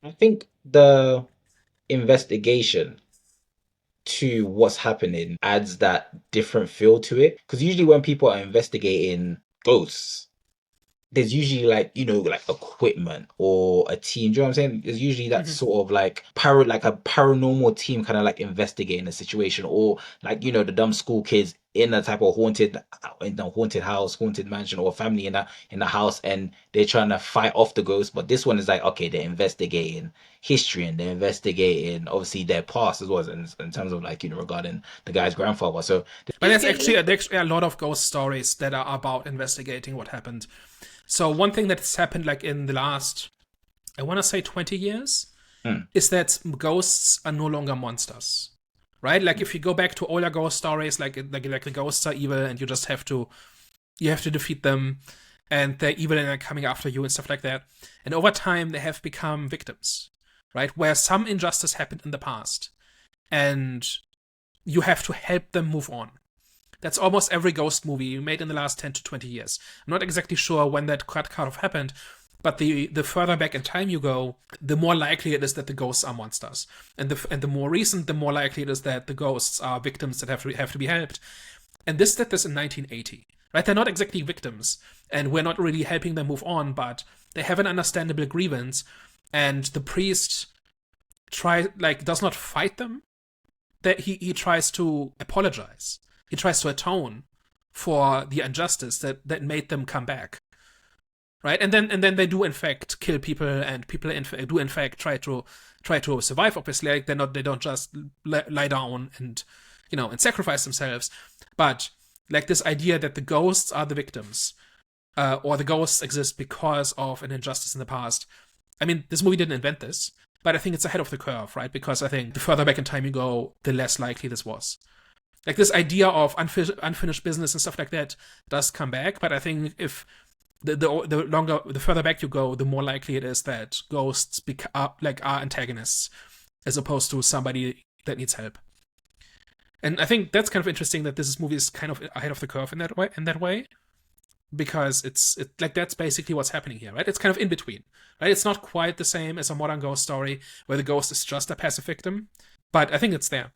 I think the investigation to what's happening adds that different feel to it. Because usually when people are investigating ghosts, there's usually like like equipment or a team. Do you know what I'm saying? There's usually that Hmm. sort of like like a paranormal team kind of like investigating a situation, or like the dumb school kids in a type of haunted house, haunted mansion, or family in the house, and they're trying to fight off the ghost. But this one is like, okay, they're investigating history and they're investigating obviously their past as well as in terms of like regarding the guy's grandfather. So But investigating. there's actually a lot of ghost stories that are about investigating what happened. So one thing that's happened like in the last, I want to say 20 years, Hmm. is that ghosts are no longer monsters. Right? Like if you go back to older ghost stories, like the ghosts are evil and you have to defeat them and they're evil and they're coming after you and stuff like that. And over time they have become victims. Right? Where some injustice happened in the past and you have to help them move on. That's almost every ghost movie made in the last 10 to 20 years. I'm not exactly sure when that cut of happened, but the further back in time you go, the more likely it is that the ghosts are monsters. And the more recent, the more likely it is that the ghosts are victims that have to be helped. And this did this in 1980. Right? They're not exactly victims, and we're not really helping them move on, but they have an understandable grievance, and the priest does not fight them, that he tries to apologize. He tries to atone for the injustice that made them come back. Right? And then they do in fact kill people, and people do in fact try to survive. Obviously, like they don't just lie down and sacrifice themselves, but like this idea that the ghosts are the victims, or the ghosts exist because of an injustice in the past. I mean, this movie didn't invent this, but I think it's ahead of the curve, right? Because I think the further back in time you go, the less likely this was. Like this idea of unfinished business and stuff like that does come back, but I think if the further back you go, the more likely it is that ghosts are antagonists as opposed to somebody that needs help. And I think that's kind of interesting that this movie is kind of ahead of the curve in that way. Because like that's basically what's happening here, right? It's kind of in between, right? It's not quite the same as a modern ghost story where the ghost is just a passive victim, but I think it's there.